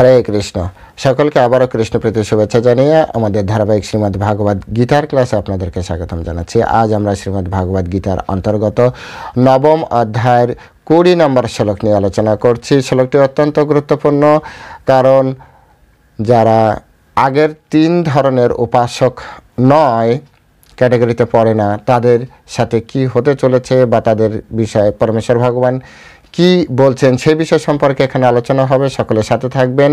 হরে কৃষ্ণ। সকলকে আবারও কৃষ্ণপ্রীতি শুভেচ্ছা জানিয়ে আমাদের ধারাবাহিক শ্রীমদ্ ভাগবত গীতার ক্লাসে আপনাদেরকে স্বাগতম জানাচ্ছি। আজ আমরা শ্রীমদ্ ভাগবত গীতার অন্তর্গত নবম অধ্যায়ের 20 নম্বর শ্লোক নিয়ে আলোচনা করছি। শ্লোকটি অত্যন্ত গুরুত্বপূর্ণ, কারণ যারা আগের 3 ধরনের উপাসক নয় ক্যাটাগরিতে পড়ে না, তাদের সাথে কি হতে চলেছে বা তাদের বিষয়ে পরমেশ্বর ভগবান কি বলছেন সেই বিষয় সম্পর্কে এখানে আলোচনা হবে। সকলের সাথে থাকবেন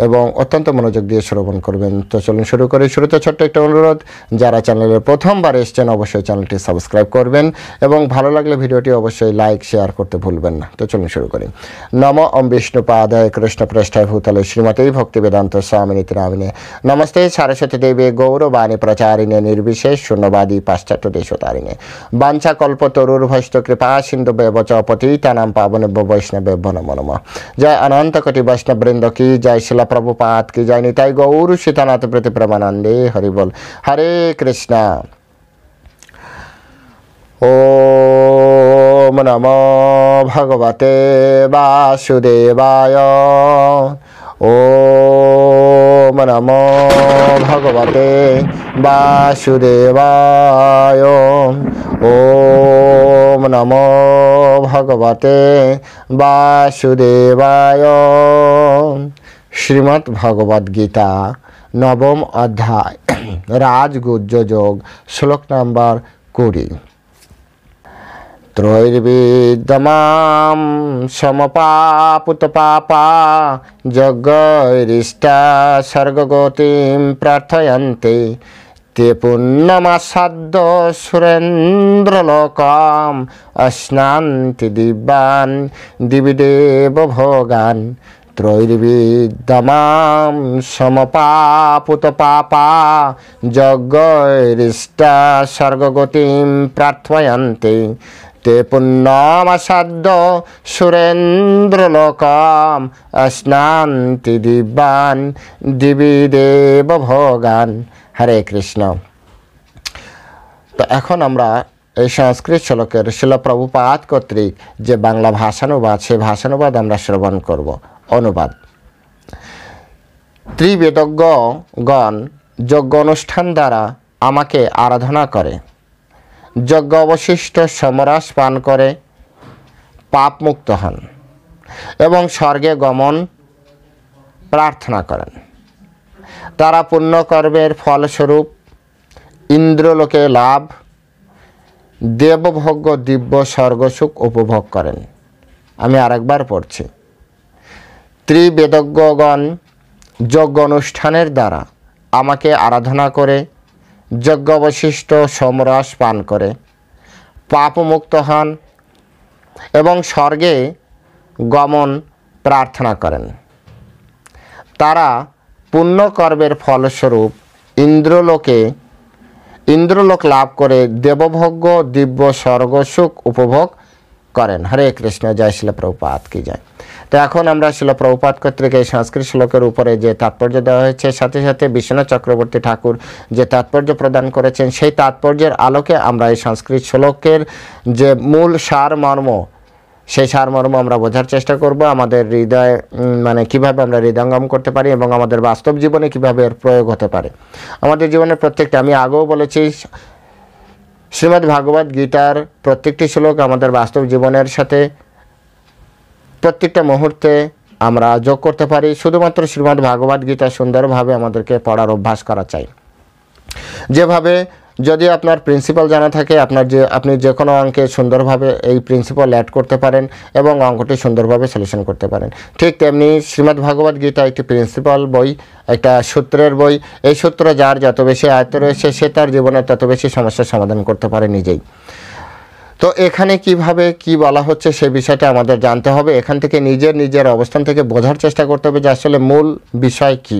এবং অত্যন্ত মনোযোগ দিয়ে শ্রবণ করবেন। তো চলুন শুরু করি। শুরুতে ছোট্ট একটা অনুরোধ, যারা চ্যানেলে প্রথমবার এসেছেন অবশ্যই চ্যানেলটি সাবস্ক্রাইব করবেন এবং ভালো লাগলে ভিডিওটি অবশ্যই লাইক শেয়ার করতে ভুলবেন না। তো চলুন শুরু করি। নম ওম বিষ্ণুপাদায় কৃষ্ণপৃষ্ঠায় ভূতলে শ্রীমতী ভক্তিবেদান্ত স্বামিনীতি নামিনে নমস্তে সারস্বতী দেবী গৌরবাণী প্রচারিণে নির্বিশেষ শূন্যবাদী পাশ্চাত্য দেশতারিণে বাঞ্ছা কল্পতরুর্ভষ্ট কৃপা সিন্ধু ব্যবচ পতিতানাং পাবন वैष्णव नमो नमः। जय अनंत कोटि वैष्णव वृंद की जय, शिला प्रभुपाद की जय, निताई गौर सीतानाथ प्रति प्रमानंदे। हरि बोल। हरे कृष्णा। ओम नमो भगवते वासुदेवाय। ओम नमो भगवते वासुदेवाय। ओम नमो भगवते वासुदेवाय। श्रीमद् भगवद गीता नवम अध्याय राजगुज्य योग श्लोक नंबर 20। त्रैर्विद्यमां समपापुत पापा जगैरिष्टा सर्गगतिं प्रार्थयन्ते ते पुण्यमासाद्य सुरेन्द्रलोकाम् अश्नान्ति दिव्यान् दिविदेव भोगान्। त्रैर्विद्यमां समपापुत पापा जगैरिष्टा सर्गगतिं प्रार्थयन्ते ते पुण्यमासाद्य सुरेन्द्रलोकाम् अश्नान्ति दिव्यान् दिविदेव भोगान्। हरे कृष्ण। तो এখন আমরা এই সংস্কৃত শ্লোকের শিল প্রভুপাদ কর্তৃক যে বাংলা ভাষানুবাদ, সেই ভাষানুবাদ আমরা শ্রবণ করব। অনুবাদ। ত্রিবেদজ্ঞগণ যজ্ঞ অনুষ্ঠান দ্বারা আমাকে আরাধনা করে, যজ্ঞ অবশিষ্ট সমরাস পান করে পাপ মুক্ত হন এবং স্বর্গে গমন প্রার্থনা করেন। তারা পুণ্যকর্মের ফলস্বরূপ ইন্দ্রলোকে লাভ, দেবভোগ্য দিব্য স্বর্গসুখ উপভোগ করেন। আমি আরেকবার পড়ছি। ত্রিবেদজ্ঞগণ যজ্ঞ অনুষ্ঠানের দ্বারা আমাকে আরাধনা করে, যজ্ঞ অবশিষ্ট সমরস পান করে পাপমুক্ত হন এবং স্বর্গে গমন প্রার্থনা করেন। তারা পুণ্যকর্মের ফলস্বরূপ ইন্দ্রলোক লাভ করে দেবভোগ্য দিব্য স্বর্গসুখ উপভোগ করেন। হরে কৃষ্ণ। জয় শিল প্রভুপাদ কি জয়। তো এখন আমরা শিল প্রভুপাদ কর্তৃক এই সংস্কৃত শ্লোকের উপরে যে তাৎপর্য দেওয়া হয়েছে, সাথে সাথে বিশ্বনাথ চক্রবর্তী ঠাকুর যে তাৎপর্য প্রদান করেছেন, সেই তাৎপর্যের আলোকে আমরা এই সংস্কৃত শ্লোকের যে মূল সারমর্ম, সেই সারমর্ম আমরা বোঝার চেষ্টা করব। আমাদের হৃদয় কিভাবে আমরা হৃদয়ঙ্গম করতে পারি এবং আমাদের বাস্তব জীবনে কিভাবে এর প্রয়োগ হতে পারে। আমাদের জীবনের প্রত্যেকটা, আমি আগেও বলেছি, শ্রীমদ্ ভাগবত গীতার প্রত্যেকটি শ্লোক আমাদের বাস্তব জীবনের সাথে প্রত্যেকটা মুহূর্তে আমরা যোগ করতে পারি। শুধুমাত্র শ্রীমদ্ ভাগবত গীতা সুন্দরভাবে আমাদেরকে পড়ার অভ্যাস করা চাই। যেভাবে যদি আপনার প্রিন্সিপাল জানা থাকে, আপনি যে কোনো অঙ্কে সুন্দরভাবে এই প্রিন্সিপাল অ্যাড করতে পারেন এবং অঙ্কটি সুন্দরভাবে সলিউশন করতে পারেন। ঠিক তেমনি শ্রীমদ্ ভাগবত গীতা একটি প্রিন্সিপাল বই, একটা সূত্রের বই। এই সূত্র যার যত বেশি আয়ত্ত রয়েছে, সে তার জীবনে তত বেশি সমস্যার সমাধান করতে পারে নিজেই। তো এখানে কিভাবে কি বলা হচ্ছে সেই বিষয়টা আমাদের জানতে হবে। এখান থেকে নিজের অবস্থান থেকে বোঝার চেষ্টা করতে হবে যে আসলে মূল বিষয় কি।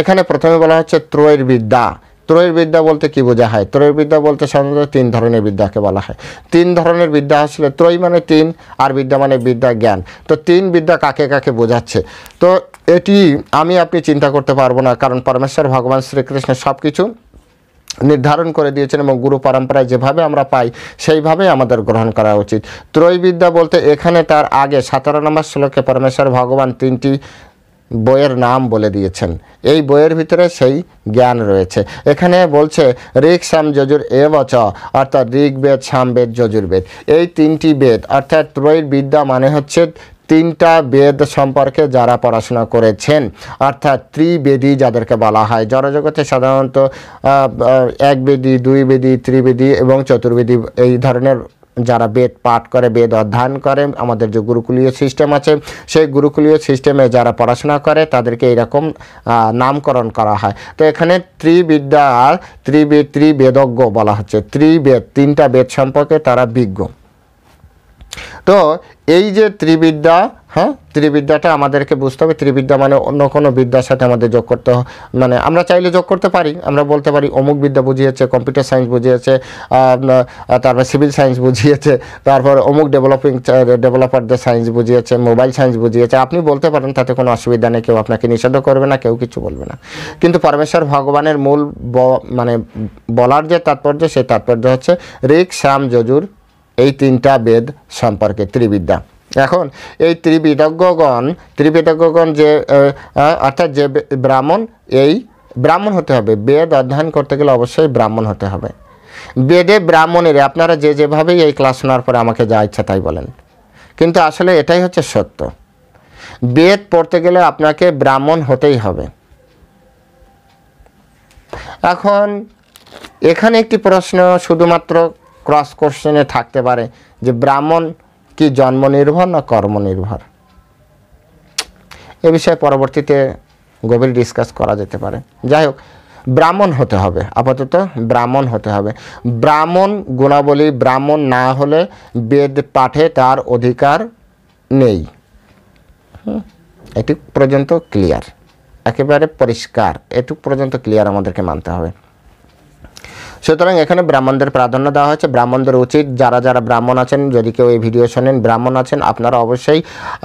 এখানে প্রথমে বলা হচ্ছে ত্রৈর্বিদ্যা। ত্রৈর্বিদ্যা বলতে কি বোঝা হয়? ত্রৈর্বিদ্যা বলতে সাধারণত 3 ধরনের বিদ্যাকে বলা হয়। 3 ধরনের বিদ্যা আসলে ত্রয় মানে 3 আর বিদ্যা মানে বিদ্যা জ্ঞান। তো 3 বিদ্যা কাকে কাকে বোঝাচ্ছে? তো এটি আপনি চিন্তা করতে পারবো না, কারণ পরমেশ্বর ভগবান শ্রীকৃষ্ণ সব কিছু निर्धारण করে দিয়েছেন এবং গুরু পরম্পরায় যেভাবে আমরা পাই সেইভাবে আমাদের গ্রহণ করা উচিত। ত্রৈবিদ্যা বলতে এখানে তার আগে 17 নম্বর শ্লোকে পরমেশ্বর ভগবান তিনটি বইয়ের নাম বলে দিয়েছেন। এই বইয়ের ভিতরে সেই জ্ঞান রয়েছে। এখানে বলছে ঋক সাম যজুর এবচ, অর্থাৎ ঋগ্বেদ, সামবেদ, যজুর্বেদ, এই তিনটি বেদ অর্থাৎ ত্রৈবিদ্যা মানে হচ্ছে তিনটা বেদ সম্পর্কে যারা পড়াশোনা করেছেন, অর্থাৎ ত্রিবেদী যাদেরকে বলা হয়। জড়জগতে সাধারণত এক বেদী, দুই বেদী, ত্রিবেদী এবং চতুর্বেদী এই ধরনের যারা বেদ পাঠ করে, বেদ অধ্যয়ন করে, আমাদের যে গুরুকুলীয় সিস্টেম আছে সেই গুরুকুলীয় সিস্টেমে যারা পড়াশোনা করে তাদেরকে এইরকম নামকরণ করা হয়। তো এখানে ত্রিবিদ্যা, ত্রিবেদজ্ঞ বলা হচ্ছে। ত্রিবেদ, তিনটা বেদ সম্পর্কে তারা বিজ্ঞ। তো এই যে ত্রিবিদ্যা, হ্যাঁ, ত্রিবিদ্যাটা আমাদেরকে বুঝতে হবে। ত্রিবিদ্যা মানে অন্য কোনো বিদ্যার সাথে আমাদের যোগ করতে, মানে আমরা চাইলে যোগ করতে পারি। আমরা বলতে পারি অমুক বিদ্যা বুঝিয়েছে, কম্পিউটার সায়েন্স বুঝিয়েছে, তারপর সিভিল সায়েন্স বুঝিয়েছে, তারপর অমুক ডেভেলপারদের সায়েন্স বুঝিয়েছে, মোবাইল সায়েন্স বুঝিয়েছে। আপনি বলতে পারেন, তাতে কোনো অসুবিধা নেই, কেউ আপনাকে নিষেধ করবে না, কেউ কিছু বলবে না। কিন্তু পরমেশ্বর ভগবানের মূল মানে বলার যে তাৎপর্য, সেই তাৎপর্য হচ্ছে ঋক, সাম, যজুর এই তিনটা বেদ সম্পর্কে ত্রিবিদ্যা। এখন এই ত্রিবেদজ্ঞগণ যে অর্থাৎ যে ব্রাহ্মণ, এই ব্রাহ্মণ হতে হবে। বেদ অধ্যয়ন করতে গেলে অবশ্যই ব্রাহ্মণ হতে হবে। বেদে ব্রাহ্মণের, আপনারা যে যেভাবেই এই ক্লাস শোনার পরে আমাকে যা ইচ্ছা তাই বলেন, কিন্তু আসলে এটাই হচ্ছে সত্য। বেদ পড়তে গেলে আপনাকে ব্রাহ্মণ হতেই হবে। এখন এখানে একটি প্রশ্ন শুধুমাত্র ক্রস কোশ্চেনে থাকতে পারে যে ব্রাহ্মণ কি জন্ম নির্ভর না কর্ম নির্ভর? এ বিষয়ে পরবর্তীতে গভীর ডিসকাস করা যেতে পারে। যাই হোক, ব্রাহ্মণ হতে হবে, আপাতত ব্রাহ্মণ হতে হবে। ব্রাহ্মণ গুণাবলী, ব্রাহ্মণ না হলে বেদ পাঠে তার অধিকার নেই। এটুক পর্যন্ত ক্লিয়ার, একেবারে পরিষ্কার, এটুক পর্যন্ত ক্লিয়ার আমাদেরকে মানতে হবে। সুতরাং এখানে ব্রাহ্মণদের প্রাধান্য দেওয়া হয়েছে। ব্রাহ্মণদের উচিত, যারা যারা ব্রাহ্মণ আছেন, যদি কেউ এই ভিডিও শোনেন ব্রাহ্মণ আছেন, আপনারা অবশ্যই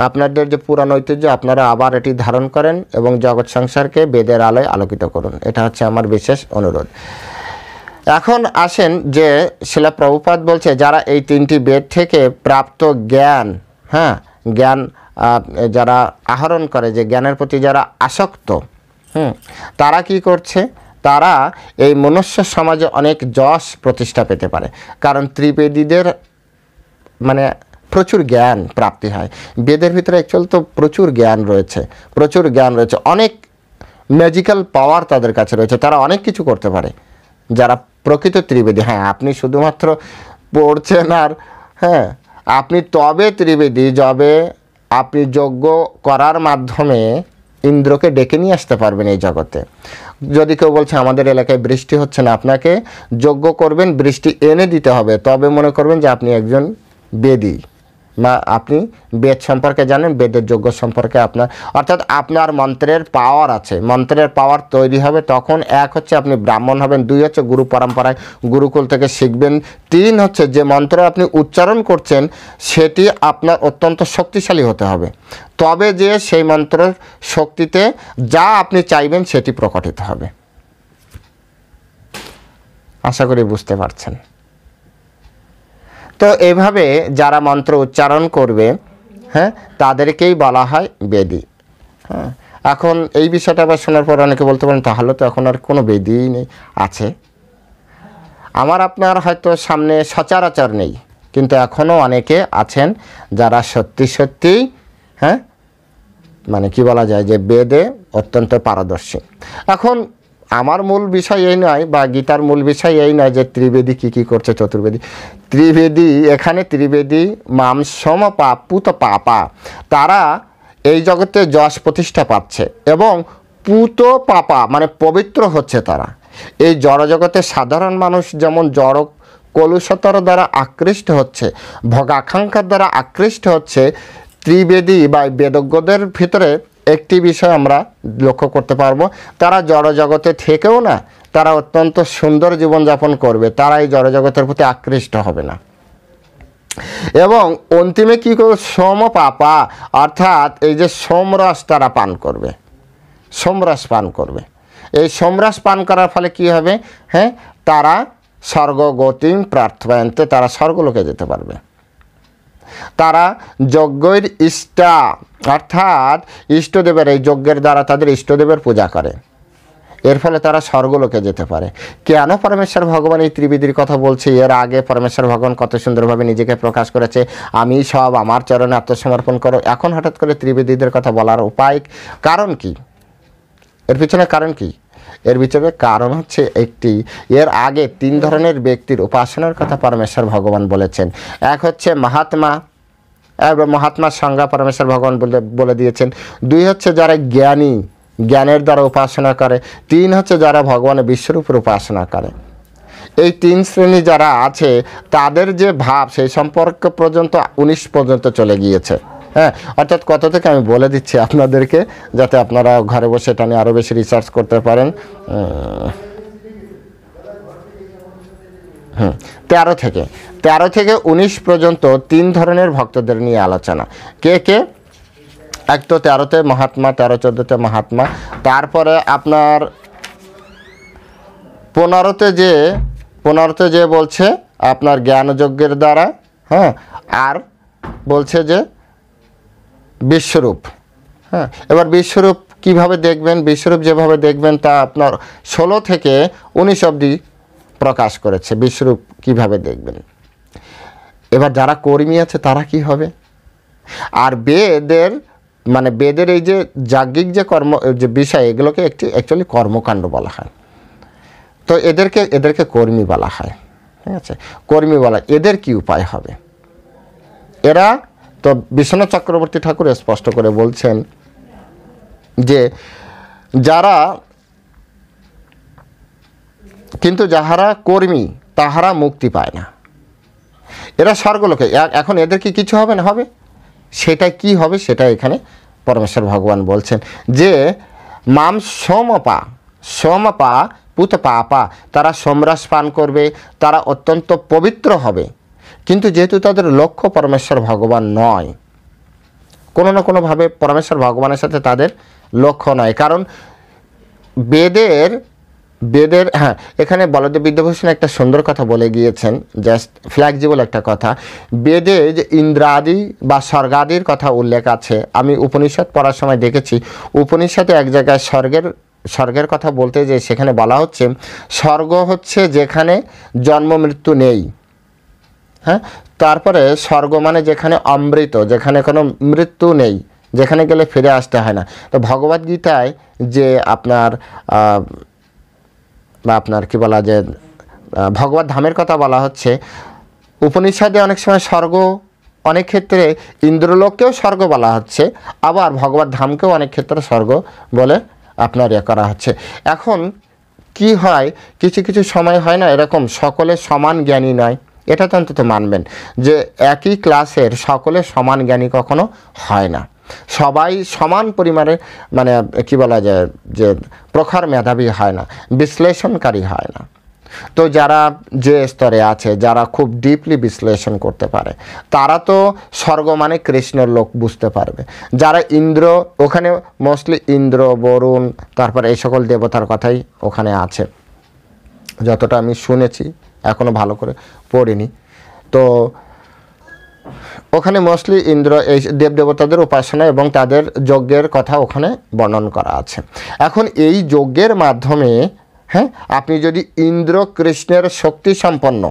আপনাদের যে পুরানো ঐতিহ্য আপনারা আবার এটি ধারণ করেন এবং জগৎ সংসারকে বেদের আলোয় আলোকিত করুন। এটা হচ্ছে আমার বিশেষ অনুরোধ। এখন আসেন যে শিলা প্রভুপাদ বলছে যারা এই তিনটি বেদ থেকে প্রাপ্ত জ্ঞান, হ্যাঁ, জ্ঞান যারা আহরণ করে, যে জ্ঞানের প্রতি যারা আসক্ত, তারা কি করছে? তারা এই মনুষ্য সমাজে অনেক যশ প্রতিষ্ঠা পেতে পারে। কারণ ত্রিবেদীদের মানে প্রচুর জ্ঞান প্রাপ্তি হয়। বেদের ভিতরে অ্যাকচুয়াল তো প্রচুর জ্ঞান রয়েছে, প্রচুর জ্ঞান রয়েছে, অনেক ম্যাজিক্যাল পাওয়ার তাদের কাছে রয়েছে, তারা অনেক কিছু করতে পারে যারা প্রকৃত ত্রিবেদী। হ্যাঁ, আপনি শুধুমাত্র পড়ছেন আর, হ্যাঁ, আপনি তবে ত্রিবেদী যবে আপনি যজ্ঞ করার মাধ্যমে ইন্দ্রকে ডেকে নিয়ে আসতে পারবেন এই জগতে। যদি কেউ বলছে আমাদের এলাকায় বৃষ্টি হচ্ছে না, আপনাকে যজ্ঞ করবেন, বৃষ্টি এনে দিতে হবে, তবে মনে করবেন যে আপনি একজন বেদী বা আপনি বেদ সম্পর্কে জানেন, বেদের যজ্ঞ সম্পর্কে আপনার, অর্থাৎ আপনার মন্ত্রের পাওয়ার আছে, মন্ত্রের পাওয়ার তৈরি হবে। তখন এক হচ্ছে আপনি ব্রাহ্মণ হবেন, দুই হচ্ছে গুরু পরম্পরায় গুরুকুল থেকে শিখবেন, তিন হচ্ছে যে মন্ত্র আপনি উচ্চারণ করছেন সেটি আপনার অত্যন্ত শক্তিশালী হতে হবে, তবে যে সেই মন্ত্রের শক্তিতে যা আপনি চাইবেন সেটি প্রকটিত হবে। আশা করি বুঝতে পারছেন। তো এভাবে যারা মন্ত্র উচ্চারণ করবে, হ্যাঁ, তাদেরকেই বলা হয় বেদী। হ্যাঁ, এখন এই বিষয়টা আবার শোনার পর অনেকে বলতে পারেন তাহলে তো এখন আর কোনো বেদীই নেই। আছে, আমার আপনার হয়তো সামনে সচরাচর নেই, কিন্তু এখনও অনেকে আছেন যারা সত্যি সত্যি, হ্যাঁ, মানে কি বলা যায় যে বেদে অত্যন্ত পারদর্শী। এখন আমার মূল বিষয় এই নয়, বা গীতার মূল বিষয় এই নয় যে ত্রিবেদী কী করছে, চতুর্বেদী। ত্রিবেদী, এখানে ত্রিবেদী মাংসম পুত পাপা, তারা এই জগতে যশ প্রতিষ্ঠা পাচ্ছে এবং পুত পাপা মানে পবিত্র হচ্ছে তারা। এই জড়জগতে সাধারণ মানুষ যেমন জড় কলুষতার দ্বারা আকৃষ্ট হচ্ছে, ভোগাকাঙ্ক্ষার দ্বারা আকৃষ্ট হচ্ছে, ত্রিবেদী বা বেদজ্ঞদের ভিতরে একটি বিষয় আমরা লক্ষ্য করতে পারবো, তারা জড়জগতে থেকেও না, তারা অত্যন্ত সুন্দর জীবনযাপন করবে, তারা এই জড়জগতের প্রতি আকৃষ্ট হবে না। এবং অন্তিমে কী করবে? সোম পাপা, অর্থাৎ এই যে সোমরস তারা পান করবে, সোমরস পান করবে। এই সোমরস পান করার ফলে কি হবে? হ্যাঁ, তারা স্বর্গগতিম প্রার্থয়ন্তে, তারা স্বর্গলোকে যেতে পারবে। তারা যজ্ঞের ইষ্টা অর্থাৎ ইষ্টদেবের এই যজ্ঞের দ্বারা তাদের ইষ্টদেবের পূজা করে, এর ফলে তারা স্বর্গলোকে যেতে পারে। কেন পরমেশ্বর ভগবান এই ত্রিবিধির কথা বলছে? এর আগে পরমেশ্বর ভগবান কত সুন্দরভাবে নিজেকে প্রকাশ করেছে, আমি সব আমার চরণে আত্মসমর্পণ করো। এখন হঠাৎ করে ত্রিবিধিদের কথা বলার উপায়, কারণ কি? এর পিছনে কারণ কি? এর পিছনে কারণ হচ্ছে একটি, এর আগে 3 ধরনের ব্যক্তির উপাসনার কথা পরমেশ্বর ভগবান বলেছেন। এক হচ্ছে মহাত্মা, মহাত্মার সংজ্ঞা পরমেশ্বর ভগবান বলে দিয়েছেন। 2 হচ্ছে যারা জ্ঞানী, জ্ঞানের দ্বারা উপাসনা করে। 3 হচ্ছে যারা ভগবানের বিশ্বরূপের উপাসনা করে। এই 3 শ্রেণী যারা আছে তাদের যে ভাব সেই সম্পর্ক পর্যন্ত 19 পর্যন্ত চলে গিয়েছে। হ্যাঁ, অর্থাৎ কত থেকে আমি বলে দিচ্ছি আপনাদেরকে, যাতে আপনারা ঘরে বসে এটা নিয়ে আরও বেশি রিসার্চ করতে পারেন। 13 থেকে 19 পর্যন্ত 3 ধরনের ভক্তদের নিয়ে আলোচনা। কে কে? এক তো 13তে মহাত্মা, 13-14তে মহাত্মা। তারপরে আপনার 15তে যে বলছে আপনার জ্ঞানযজ্ঞের দ্বারা, হ্যাঁ, আর বলছে যে বিশ্বরূপ। হ্যাঁ, এবার বিশ্বরূপ কিভাবে দেখবেন? বিশ্বরূপ যেভাবে দেখবেন তা আপনার 16 থেকে 19 অবধি প্রকাশ করেছে, বিশ্বরূপ কিভাবে দেখবেন। এবার যারা কর্মী আছে তারা কি হবে? আর বেদের এই যে যাজ্ঞিক যে কর্ম যে বিষয়, এগুলোকে একটি অ্যাকচুয়ালি কর্মকাণ্ড বলা হয়। তো এদেরকে কর্মী বলা হয়। ঠিক আছে, কর্মী বলা। এদের কি উপায় হবে? এরা তো বিশ্বনাথ চক্রবর্তী ঠাকুর স্পষ্ট করে বলছেন যে যাহারা কর্মী তাহারা মুক্তি পায় না, এরা স্বর্গলোকে। এখন এদের কি কিছু হবে না? হবে। সেটা কি হবে সেটা এখানে পরমেশ্বর ভগবান বলছেন যে মাম সোমপা পুত পাপা, তারা সোমরস পান করবে, তারা অত্যন্ত পবিত্র হবে। কিন্তু যেহেতু তাদের লক্ষ্য পরমেশ্বর ভগবান নয়, কোনো না কোনোভাবে পরমেশ্বর ভগবানের সাথে তাদের লক্ষ্য নয়। কারণ বেদের হ্যাঁ, এখানে বলদেব বিদ্যাভূষণ একটা সুন্দর কথা বলে গিয়েছেন, জাস্ট ফ্ল্যাক্সিবল একটা কথা। বেদে যে ইন্দ্রাদি বা স্বর্গাদির কথা উল্লেখ আছে, আমি উপনিষদ পড়ার সময় দেখেছি, উপনিষদে এক জায়গায় স্বর্গের কথা বলতে যে সেখানে বলা হচ্ছে স্বর্গ হচ্ছে যেখানে জন্ম মৃত্যু নেই। হ্যাঁ, তারপরে স্বর্গ মানে যেখানে অমৃত, যেখানে কোনো মৃত্যু নেই, যেখানে গেলে ফিরে আসতে হয় না। তো ভগবদ্গীতায় যে আপনার কি বলা যে ভগবত ধামের কথা বলা হচ্ছে, উপনিষদে অনেক সময় স্বর্গ, অনেক ক্ষেত্রে ইন্দ্রলোককেও স্বর্গ বলা হচ্ছে, আবার ভগবত ধামকেও অনেক ক্ষেত্রে স্বর্গ বলে আপনার করা হচ্ছে। এখন কি হয়, কিছু কিছু সময় হয় না এরকম, সকলে সমান জ্ঞানী নয়। এটা তো অন্তত মানবেন যে একই ক্লাসের সকলে সমান জ্ঞানী কখনো হয় না। সবাই সমান পরিমাণে মানে কি বলা যায় যে প্রখর মেধাবী হয় না, বিশ্লেষণকারী হয় না। তো যারা যে স্তরে আছে, যারা খুব ডিপলি বিশ্লেষণ করতে পারে, তারা তো স্বর্গ মানে কৃষ্ণের লোক বুঝতে পারবে। যারা ইন্দ্র, ওখানে মোস্টলি ইন্দ্র, বরুণ, তারপর এই সকল দেবতার কথাই ওখানে আছে, যতটা আমি শুনেছি, এখনও ভালো করে পড়িনি। তো ওখানে মোস্টলি ইন্দ্র, এই দেবদেবতাদের উপাসনা এবং তাদের যজ্ঞের কথা ওখানে বর্ণন করা আছে। এখন এই যজ্ঞের মাধ্যমে, হ্যাঁ, আপনি যদি ইন্দ্র কৃষ্ণের শক্তি সম্পন্ন,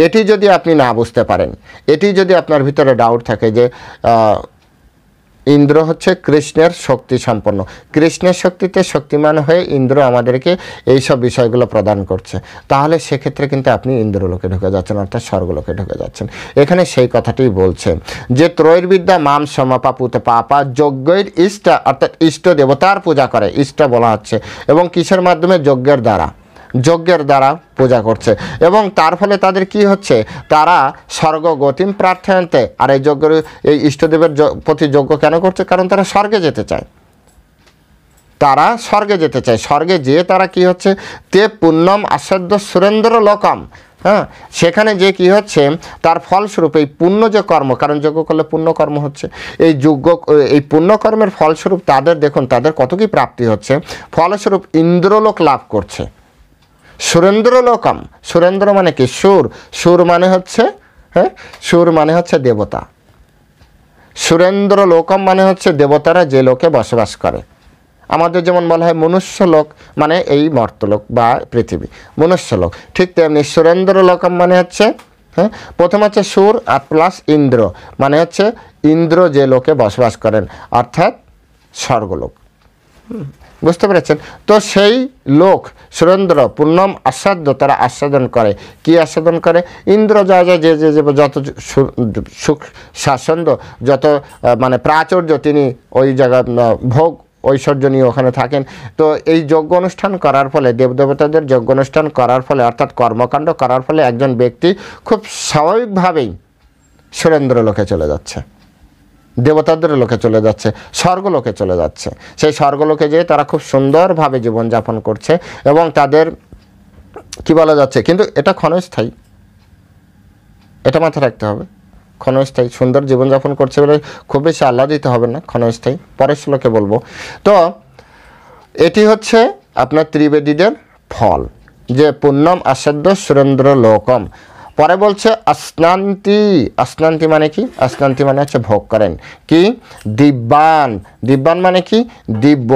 এটি যদি আপনি না বুঝতে পারেন, এটি যদি আপনার ভিতরে ডাউট থাকে যে ইন্দ্র হচ্ছে কৃষ্ণের শক্তি সম্পন্ন, কৃষ্ণের শক্তিতে শক্তিমান হয়ে ইন্দ্র আমাদেরকে এই সব বিষয়গুলো প্রদান করছে, তাহলে সেক্ষেত্রে কিন্তু আপনি ইন্দ্রলোকে ঢুকে যাচ্ছেন, অর্থাৎ স্বর্গলোকে ঢুকে যাচ্ছেন। এখানে সেই কথাটি বলছে যে ত্রৈর্বিদ্যা মাম সমপা পুত পাপা, যজ্ঞের ইষ্টা অর্থাৎ ইষ্ট দেবতার পূজা করে, ইষ্টা বলা হচ্ছে, এবং কিসের মাধ্যমে? যজ্ঞের দ্বারা পূজা করছে, এবং তার ফলে তাদের কি হচ্ছে? তারা স্বর্গগতিম প্রার্থয়ন্তে। আর এই ইষ্টদেবের প্রতি যজ্ঞ কেন করছে? কারণ তারা স্বর্গে যেতে চায়, স্বর্গে যেয়ে তারা কি হচ্ছে? তে পুণ্যম আসাধ্য সুরেন্দ্র লোকম। হ্যাঁ, সেখানে যে কি হচ্ছে, তার ফলস্বরূপ এই পুণ্য যে কর্ম, কারণ যজ্ঞ করলে পুণ্যকর্ম হচ্ছে, এই পুণ্যকর্মের ফলস্বরূপ তাদের দেখুন তাদের কত কি প্রাপ্তি হচ্ছে। ফলস্বরূপ ইন্দ্রলোক লাভ করছে। সুরেন্দ্র লোকম, সুরেন্দ্র মানে কি? সুর মানে হচ্ছে, হ্যাঁ, সুর মানে হচ্ছে দেবতা। সুরেন্দ্র লোকম মানে হচ্ছে দেবতারা যে লোকে বসবাস করে। আমাদের যেমন বলা হয় মনুষ্য লোক মানে এই মর্তলোক বা পৃথিবী, মনুষ্য লোক, ঠিক তেমনি সুরেন্দ্র লোকম মানে হচ্ছে, হ্যাঁ, প্রথম হচ্ছে সুর আর প্লাস ইন্দ্র মানে হচ্ছে ইন্দ্র যে লোকে বসবাস করেন, অর্থাৎ স্বর্গলোক। বুঝতে পেরেছেন? তো সেই লোক সুরেন্দ্র পূর্ণম আস্বাদ্য, তারা আস্বাদন করে। কি আস্বাদন করে? ইন্দ্র যা যা যে যে যে যত সুখ স্বাচ্ছন্দ্য, যত মানে প্রাচুর্য তিনি ওই জায়গা ভোগ ঐশ্বর্য নিয়ে ওখানে থাকেন। তো এই যজ্ঞ অনুষ্ঠান করার ফলে, দেবদেবতাদের যজ্ঞ অনুষ্ঠান করার ফলে অর্থাৎ কর্মকাণ্ড করার ফলে একজন ব্যক্তি খুব স্বাভাবিকভাবেই সুরেন্দ্র লোকে চলে যাচ্ছে, দেবতাদের লোকে চলে যাচ্ছে, স্বর্গলোকে চলে যাচ্ছে। সেই স্বর্গলোকে যেয়ে তারা খুব সুন্দরভাবে জীবনযাপন করছে এবং তাদের কি বলা যাচ্ছে, কিন্তু এটা ক্ষণস্থায়ী, এটা মাথায় রাখতে হবে। ক্ষণস্থায়ী সুন্দর জীবনযাপন করছে বলে খুব বেশি আহ্লাদিত হবে না, ক্ষণস্থায়ী। পরের শ্লোকে বলবো। তো এটি হচ্ছে আপনার ত্রিবেদীদের ফল, যে পুণ্যম আসাদ্য সুরেন্দ্র লোকম। পরে বলছে অস্নান্তি। অস্নান্তি মানে কি? অস্নান্তি মানে হচ্ছে ভোগ করেন। কি? দিব্যান। দিব্যান মানে কি? দিব্য।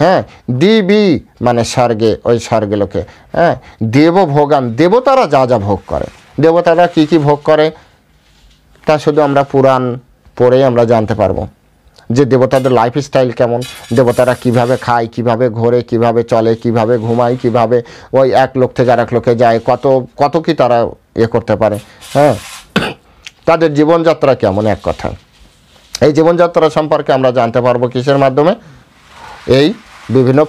হ্যাঁ, দিবি মানে স্বর্গে, ওই স্বর্গে লোকে। হ্যাঁ, দেব ভোগান, দেবতারা যা যা ভোগ করে। দেবতারা কি কি ভোগ করে তা শুধু আমরা পুরাণ পড়েই আমরা জানতে পারবো, যে দেবতাদের লাইফস্টাইল কেমন, দেবতারা কিভাবে খায়, কিভাবে ঘোরে, কিভাবে চলে, কিভাবে ঘুমায়, কিভাবে ওই এক লোক থেকে আরেক লোকে যায়, কত কত কি তারা করতে পারে। হ্যাঁ, তাদের জীবনযাত্রা কেমন, এক কথা। এই জীবনযাত্রা সম্পর্কে আমরা জানতে পারবো কিসের মাধ্যমে? এই বিভিন্ন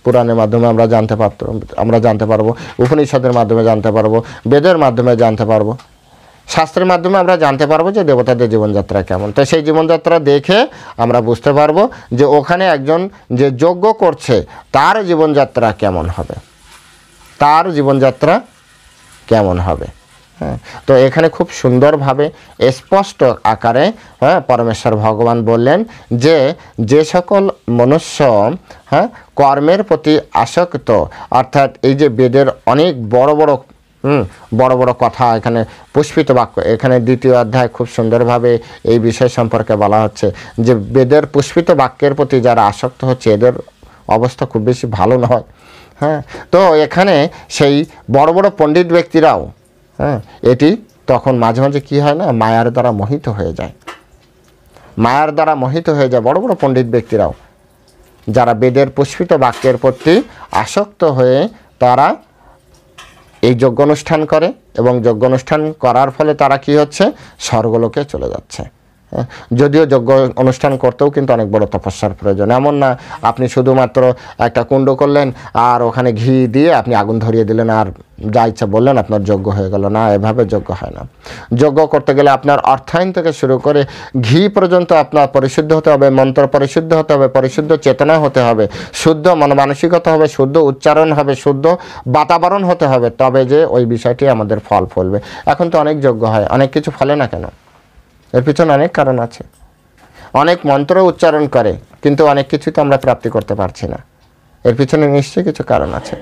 পুরাণের মাধ্যমে আমরা জানতে পারবো, উপনিষদের মাধ্যমে জানতে পারবো, বেদের মাধ্যমে জানতে পারবো, শাস্ত্রের মাধ্যমে আমরা জানতে পারবো যে দেবতাদের জীবনযাত্রা কেমন। তো সেই জীবনযাত্রা দেখে আমরা বুঝতে পারবো যে ওখানে একজন যে যজ্ঞ করছে তার জীবনযাত্রা কেমন হবে, তার জীবনযাত্রা কেমন হবে। হ্যাঁ, তো এখানে খুব সুন্দরভাবে স্পষ্ট আকারে, হ্যাঁ, পরমেশ্বর ভগবান বললেন যে যে সকল মনুষ্য, হ্যাঁ, কর্মের প্রতি আসক্ত, অর্থাৎ এই যে বেদের অনেক বড় বড় কথা, এখানে পুষ্পিত বাক্য, এখানে দ্বিতীয় অধ্যায় খুব সুন্দরভাবে এই বিষয় সম্পর্কে বলা হচ্ছে যে বেদের পুষ্পিত বাক্যের প্রতি যারা আসক্ত হচ্ছে এদের অবস্থা খুব বেশি ভালো নয়। হ্যাঁ, তো এখানে সেই বড় বড় পণ্ডিত ব্যক্তিরাও, হ্যাঁ, এটি তখন মাঝে মাঝে কী হয় না, মায়ার দ্বারা মোহিত হয়ে যায়। মায়ার দ্বারা মোহিত হয়ে যায় বড় বড় পণ্ডিত ব্যক্তিরাও, যারা বেদের পুষ্পিত বাক্যের প্রতি আসক্ত হয়ে তারা এই যজ্ঞ অনুষ্ঠান করে এবং যজ্ঞ অনুষ্ঠান করার ফলে তারা কি হচ্ছে, স্বর্গলোকে চলে যাচ্ছে। যদিও যজ্ঞ অনুষ্ঠান করতেও কিন্তু অনেক বড় তপস্যার প্রয়োজন। এমন না আপনি শুধুমাত্র একটা কুণ্ড করলেন আর ওখানে ঘি দিয়ে আপনি আগুন ধরিয়ে দিলেন আর যা ইচ্ছা বললেন আপনার যজ্ঞ হয়ে গেল, না, এভাবে যজ্ঞ হয় না। যজ্ঞ করতে গেলে আপনার অর্থায়ন থেকে শুরু করে ঘি পর্যন্ত আপনার পরিশুদ্ধ হতে হবে, মন্ত্র পরিশুদ্ধ হতে হবে, পরিশুদ্ধ চেতনা হতে হবে, শুদ্ধ মন মানসিকতা হবে, শুদ্ধ উচ্চারণ হবে, শুদ্ধ বাতাবরণ হতে হবে, তবে যে ওই বিষয়টি আমাদের ফল ফলবে। এখন তো অনেক যজ্ঞ হয়, অনেক কিছু ফলে না কেন? এর পিছনে অনেক কারণ আছে। অনেক মন্ত্র উচ্চারণ করে কিন্তু অনেক কিছু তো আমরা প্রাপ্তি করতে পারছি না। এর পিছনে নিশ্চয়ই কিছু কারণ আছে,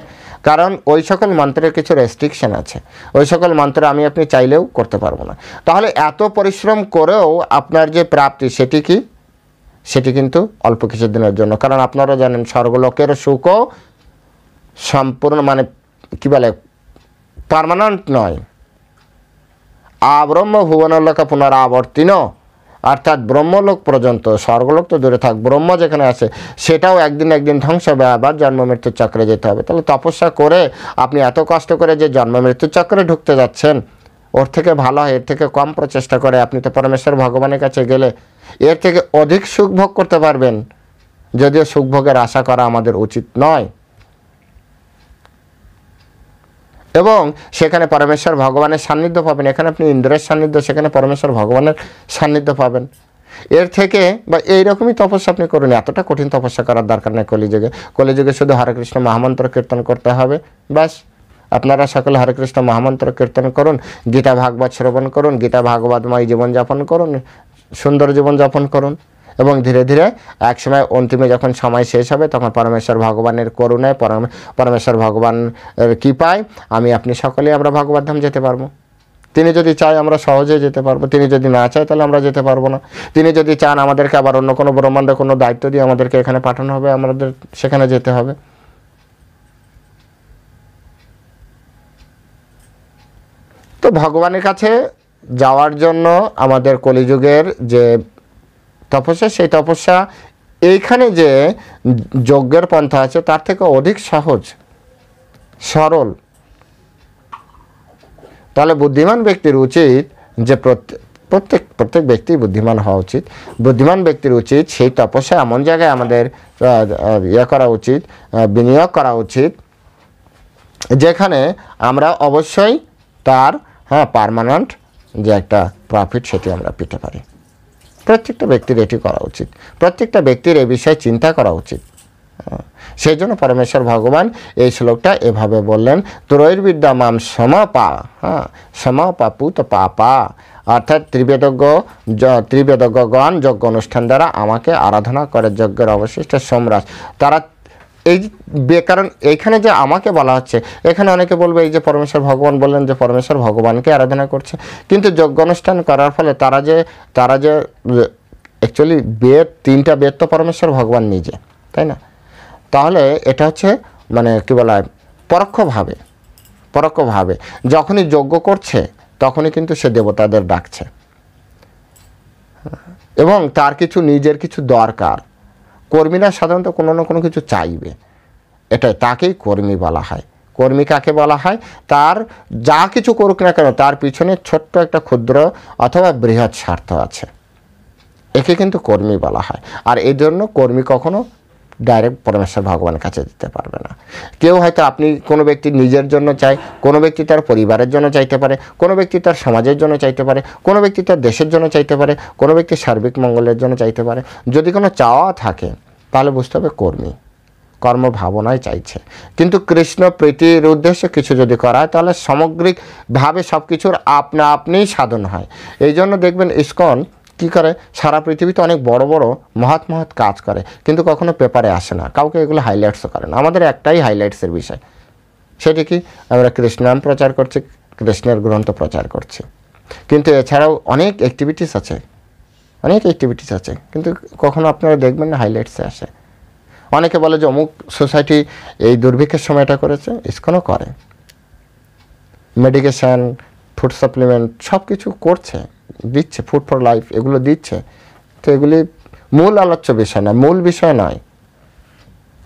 কারণ ওই সকল মন্ত্রের কিছু রেস্ট্রিকশন আছে। ওই সকল মন্ত্র আমি আপনি চাইলেও করতে পারবো না। তাহলে এত পরিশ্রম করেও আপনার যে প্রাপ্তি সেটি কিন্তু অল্প কিছু দিনের জন্য। কারণ আপনারা জানেন স্বর্গলোকের সুখও সম্পূর্ণ মানে কি বলে পার্মানেন্ট নয়। আব্রহ্ম ভুবনলোকে পুনরাবর্তিন, অর্থাৎ ব্রহ্মলোক পর্যন্ত, স্বর্গলোক তো দূরে থাক, ব্রহ্ম যেখানে আছে সেটাও একদিন জধ্বংস হবে, আবার জন্ম মৃত্যুর চক্রে যেতে হবে। তাহলে তপস্যা করে আপনি এত কষ্ট করে যে জন্ম মৃত্যুর চক্রে ঢুকতে যাচ্ছেন, ওর থেকে ভালো হয় এর থেকে কম প্রচেষ্টা করে আপনি তো পরমেশ্বর ভগবানের কাছে গেলে এর থেকে অধিক সুখ ভোগ করতে পারবেন। যদিও সুখ ভোগের আশা করা আমাদের উচিত নয়, এবং সেখানে পরমেশ্বর ভগবানের সান্নিধ্য পাবেন। এখানে আপনি ইন্দ্রের সান্নিধ্য, সেখানে পরমেশ্বর ভগবানের সান্নিধ্য পাবেন। এর থেকে বা এইরকমই তপস্যা আপনি করুন, এতটা কঠিন তপস্যা করার দরকার নেই কলিযুগে শুধু হরে কৃষ্ণ মহামন্ত্র কীর্তন করতে হবে, ব্যাস। আপনারা সকলে হরে কৃষ্ণ মহামন্ত্র কীর্তন করুন, গীতা ভাগবত শ্রবণ করুন, গীতা ভাগবতময় জীবনযাপন করুন, সুন্দর জীবনযাপন করুন, এবং ধীরে ধীরে একসময় অন্তিমে যখন সময় শেষ হবে তখন পরমেশ্বর ভগবানের করুণায়, পরমেশ্বর ভগবানের কৃপায় আমি আপনি সকলেই আমরা ভগবত ধাম যেতে পারবো। তিনি যদি চায় আমরা সহজে যেতে পারবো, তিনি যদি না চায় তাহলে আমরা যেতে পারবো না। তিনি যদি চান আমাদেরকে আবার অন্য কোনো ব্রহ্মাণ্ডে কোনো দায়িত্ব দিয়ে আমাদেরকে এখানে পাঠানো হবে, আমাদের সেখানে যেতে হবে। তো ভগবানের কাছে যাওয়ার জন্য আমাদের কলিযুগের যে তপস্যা, সেই তপস্যা এইখানে যে যজ্ঞের পন্থা আছে তার থেকে অধিক সহজ সরল। তাহলে বুদ্ধিমান ব্যক্তির উচিত যে প্রত্যেক ব্যক্তি বুদ্ধিমান হওয়া উচিত। বুদ্ধিমান ব্যক্তির উচিত সেই তপস্যা এমন জায়গায় আমাদের করা উচিত, বিনিয়োগ করা উচিত, যেখানে আমরা অবশ্যই তার পার্মানেন্ট যে একটা প্রফিট সেটি আমরা পেতে পারি। প্রত্যেকটা ব্যক্তির এটি করা উচিত, প্রত্যেকটা ব্যক্তির এই বিষয়ে চিন্তা করা উচিত। সেই জন্য পরমেশ্বর ভগবান এই শ্লোকটা এভাবে বললেন, ত্রৈর্বিদ্যা মাম সমপা, সমপাপুত পাপা, অর্থাৎ ত্রিবেদজ্ঞগণ যজ্ঞ অনুষ্ঠান দ্বারা আমাকে আরাধনা করে যজ্ঞের অবশিষ্ট সোমরাজ তারা। এই কারণ এইখানে যে আমাকে বলা হচ্ছে, এখানে অনেকে বলবে এই যে পরমেশ্বর ভগবান বললেন যে পরমেশ্বর ভগবানকে আরাধনা করছে, কিন্তু যজ্ঞ অনুষ্ঠান করার ফলে তারা যে অ্যাকচুয়ালি তিনটা বেদ তো পরমেশ্বর ভগবান নিজে, তাই না? তাহলে এটা হচ্ছে মানে কী বলা হয়, পরোক্ষভাবে যখনই যজ্ঞ করছে তখনই কিন্তু সে দেবতাদের ডাকছে, এবং তার নিজের কিছু দরকার। কর্মীরা সাধারণত কোনো না কোনো কিছু চাইবে, এটাই তাকেই কর্মী বলা হয়। কর্মী কাকে বলা হয়? তার যা কিছু করুক না কেন তার পিছনে ছোট্ট একটা ক্ষুদ্র অথবা বৃহৎ স্বার্থ আছে, একে কিন্তু কর্মী বলা হয়। আর এই জন্য কর্মী কখনো ডাইরেক্ট পরমেশ্বর ভগবানের কাছে দিতে পারবে না। কেউ হয়তো আপনি কোনো ব্যক্তি নিজের জন্য চায়, কোনো ব্যক্তি তার পরিবারের জন্য চাইতে পারে, কোনো ব্যক্তি তার সমাজের জন্য চাইতে পারে, কোনো ব্যক্তি তার দেশের জন্য চাইতে পারে, কোনো ব্যক্তি সার্বিক মঙ্গলের জন্য চাইতে পারে। যদি কোনো চাওয়া থাকে তাহলে বুঝতে হবে কর্মী কর্মভাবনায় চাইছে। কিন্তু কৃষ্ণ প্রীতির উদ্দেশ্যে কিছু যদি করা হয় তাহলে সামগ্রিকভাবে সব কিছুর আপনিই সাধন হয়। এই জন্য দেখবেন ইসকন কী করে, সারা পৃথিবীতে অনেক বড় বড় মহৎ কাজ করে, কিন্তু কখনো পেপারে আসে না, কাউকে এগুলো হাইলাইটসও করে না। আমাদের একটাই হাইলাইটসের বিষয়, সেটি কি আমরা কৃষ্ণ নাম প্রচার করছি, কৃষ্ণের গ্রন্থ প্রচার করছি, কিন্তু এছাড়াও অনেক অ্যাক্টিভিটিস আছে, কিন্তু কখনো আপনারা দেখবেন না হাইলাইটসে আসে। অনেকে বলে যে অমুক সোসাইটি এই দুর্ভিক্ষের সময় এটা করেছে, ইসকনও করে, মেডিকেশান, ফুড সাপ্লিমেন্ট সব কিছু করছে, দিচ্ছে, ফুড ফর লাইফ এগুলো দিচ্ছে। তো এগুলি মূল আলোচ্য বিষয় না, মূল বিষয় নয়,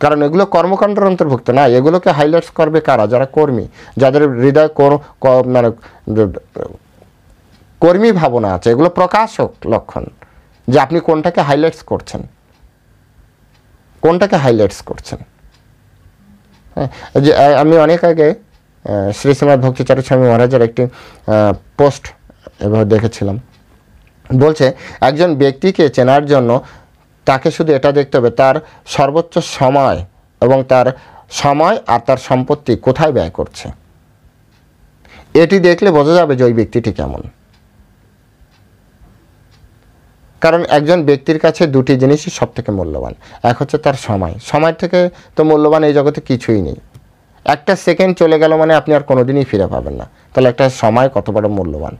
কারণ এগুলো কর্মকাণ্ডের অন্তর্ভুক্ত না। এগুলোকে হাইলাইটস করবে কারা? যারা কর্মী, যাদের হৃদয় মানে কর্মী ভাবনা আছে। এগুলো প্রকাশক লক্ষণ যে আপনি কোনটাকে হাইলাইটস করছেন। হ্যাঁ, যে আমি অনেক আগে শ্রী শ্রীমৎ ভক্তিচারক স্বামী মহারাজের একটি পোস্ট এভাবে দেখেছিলাম। বলছে একজন ব্যক্তিকে চেনার জন্য তাকে শুধু এটা দেখতে হবে তার সর্বোচ্চ সময় এবং তার সময় আর তার সম্পত্তি কোথায় ব্যয় করছে। এটি দেখলে বোঝা যাবে যে ওই ব্যক্তিটি কেমন। কারণ একজন ব্যক্তির কাছে দুটি জিনিসই সব থেকে মূল্যবান। এক হচ্ছে তার সময় থেকে তো মূল্যবান এই জগতে কিছুই নেই। একটা সেকেন্ড চলে গেল মানে আপনি আর কোনোদিনই ফিরে পাবেন না। তাহলে একটা সময় কত বড় মূল্যবান।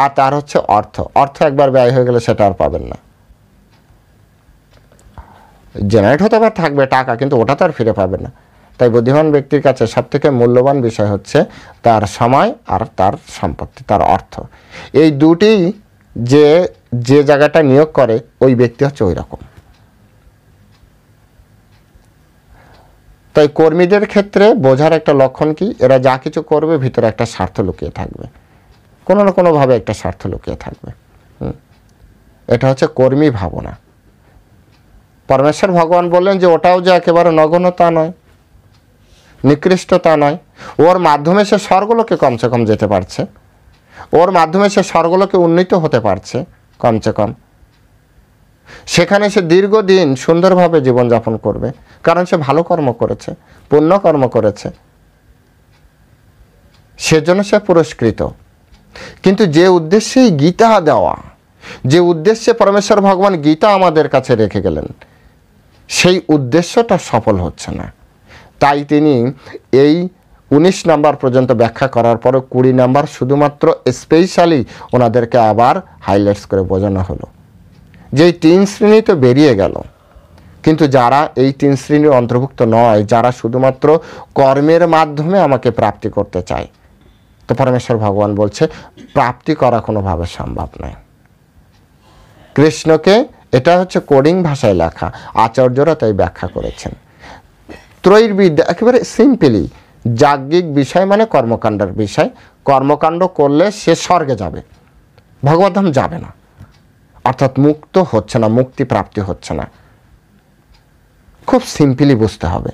আর তার হচ্ছে অর্থ একবার ব্যয় হয়ে গেলে সেটা আর পাবেন না। জেনারেট হতে পারে থাকবে টাকা, কিন্তু ওটা তো আর ফিরে পাবেন না। তাই বুদ্ধিমান ব্যক্তির কাছে সব থেকে মূল্যবান বিষয় হচ্ছে তার সময় আর তার সম্পত্তি, তার অর্থ। এই দুটি যে জায়গাটা নিয়োগ করে ওই ব্যক্তি হচ্ছে ওই রকম। তাই কর্মীদের ক্ষেত্রে বোঝার একটা লক্ষণ কি, এরা যা কিছু করবে ভিতরে একটা স্বার্থ লুকিয়ে থাকবে, কোনো না কোনোভাবে একটা স্বার্থ লুকিয়ে থাকবে। এটা হচ্ছে কর্মী ভাবনা। পরমেশ্বর ভগবান বললেন যে ওটাও যে একেবারে নগণ্য তা নয়, নিকৃষ্ট তা নয়। ওর মাধ্যমে সে স্বর্গলোকে কমসে কম যেতে পারছে, ওর মাধ্যমে সে স্বর্গলোকে উন্নীত হতে পারছে কমসে কম। সেখানে সে দীর্ঘদিন সুন্দরভাবে জীবনযাপন করবে, কারণ সে ভালো কর্ম করেছে, পুণ্যকর্ম করেছে, সেজন্য সে পুরস্কৃত। কিন্তু যে উদ্দেশ্যেই গীতা দেওয়া, যে উদ্দেশ্যে পরমেশ্বর ভগবান গীতা আমাদের কাছে রেখে গেলেন, সেই উদ্দেশ্যটা সফল হচ্ছে না। তাই তিনি এই 19 নাম্বার পর্যন্ত ব্যাখ্যা করার পরে 20 নাম্বার শুধুমাত্র স্পেশালি ওনাদেরকে আবার হাইলাইটস করে বোঝানো হলো যে এই 3 শ্রেণী তো বেরিয়ে গেল, কিন্তু যারা এই 3 শ্রেণীর অন্তর্ভুক্ত নয়, যারা শুধুমাত্র কর্মের মাধ্যমে আমাকে প্রাপ্তি করতে চায়, তো পরমেশ্বর ভগবান বলছে প্রাপ্তি করা কোনোভাবে সম্ভব নয়। কৃষ্ণকে এটা হচ্ছে কোডিং ভাষায় লেখা, আচার্যরা তাই ব্যাখ্যা করেছেন। ত্রৈর্বিদ্যা একেবারে সিম্পলি, যাজ্ঞিক বিষয় মানে কর্মকাণ্ডের বিষয়, কর্মকাণ্ড করলে সে স্বর্গে যাবে, ভগবদ্ধাম যাবে না, অর্থাৎ মুক্ত হচ্ছে না, মুক্তি প্রাপ্তি হচ্ছে না। খুব সিম্পলি বুঝতে হবে।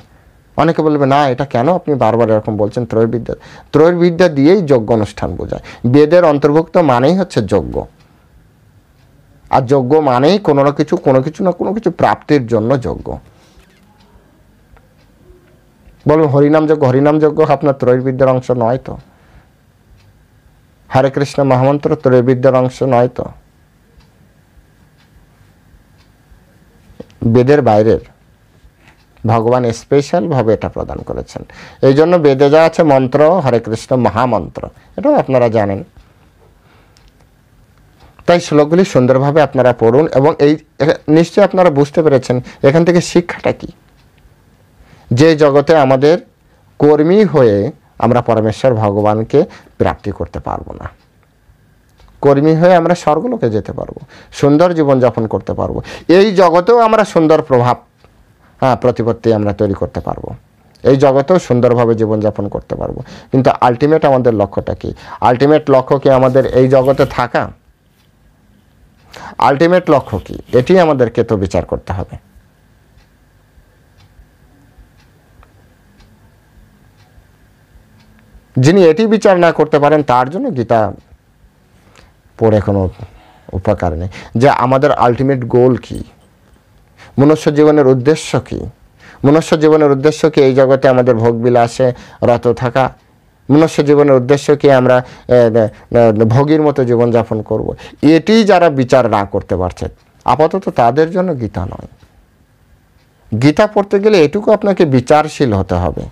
অনেকে বলবে না এটা কেন আপনি বারবার এরকম বলছেন? ত্রৈর্বিদ্যা দিয়েই যজ্ঞ অনুষ্ঠান বোঝায়। বেদের অন্তর্ভুক্ত মানেই হচ্ছে যজ্ঞ, আর যজ্ঞ মানেই কোনো কিছু প্রাপ্তির জন্য যজ্ঞ। বলবো হরিনাম যজ্ঞ আপনার ত্রৈর্বিদ্যার অংশ নয় তো? হরে কৃষ্ণ মহামন্ত্র ত্রৈর্বিদ্যার অংশ নয় তো? বেদের বাইরের, ভগবান স্পেশাল ভাবে এটা প্রদান করেছেন। এই জন্য বেদে যা আছে মন্ত্র হরে কৃষ্ণ মহামন্ত্র, এটাও আপনারা জানেন। তাই শ্লোকগুলি সুন্দরভাবে আপনারা পড়ুন, এবং এই নিশ্চয়ই আপনারা বুঝতে পেরেছেন এখান থেকে শিক্ষাটা কি। যে জগতে আমাদের কর্মী হয়ে আমরা পরমেশ্বর ভগবানকে প্রাপ্তি করতে পারবো না, কর্মী হয়ে আমরা স্বর্গলোকে যেতে পারবো, সুন্দর জীবনযাপন করতে পারবো, এই জগতেও আমরা সুন্দর প্রভাব প্রতিপত্তি আমরা তৈরি করতে পারবো, এই জগতেও সুন্দরভাবে জীবনযাপন করতে পারবো। কিন্তু আলটিমেট আমাদের লক্ষ্যটা কি? আলটিমেট লক্ষ্য কি আমাদের এই জগতে থাকা? আলটিমেট লক্ষ্য কি? এটি আমাদেরকে তো বিচার করতে হবে। যিনি এটি বিচার না করতে পারেন তার জন্য গীতা পড়ে কোনো উপকার নেই। যে আমাদের আলটিমেট গোল কি, মনুষ্য জীবনের উদ্দেশ্য কি? মনুষ্য জীবনের উদ্দেশ্য কি এই জগতে আমাদের ভোগবিলাসে রত থাকা? মনুষ্য জীবনের উদ্দেশ্য কি আমরা ভোগীর মতো জীবনযাপন করব? এটি যারা বিচার না করতে পারছে আপাতত তাদের জন্য গীতা নয়। গীতা পড়তে গেলে এটুকু আপনাকে বিচারশীল হতে হবে।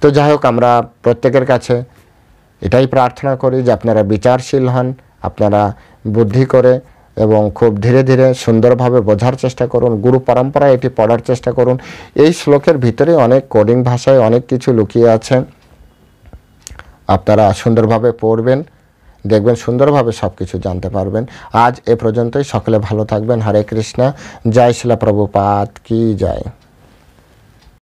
তো যাই হোক, আমরা প্রত্যেকের কাছে এটাই প্রার্থনা করি যে আপনারা বিচারশীল হন, আপনারা বুদ্ধি করে এবং খুব ধীরে ধীরে সুন্দরভাবে বোঝার চেষ্টা করুন, গুরু পরম্পরায় এটি পড়ার চেষ্টা করুন। এই শ্লোকের ভিতরে অনেক কোডিং ভাষায় অনেক কিছু লুকিয়ে আছে, আপনারা সুন্দরভাবে পড়বেন, দেখবেন সুন্দরভাবে সব কিছু জানতে পারবেন। আজ এ পর্যন্তই, সকলে ভালো থাকবেন। হরে কৃষ্ণ। জয় শিলা প্রভুপাদ কি জয়।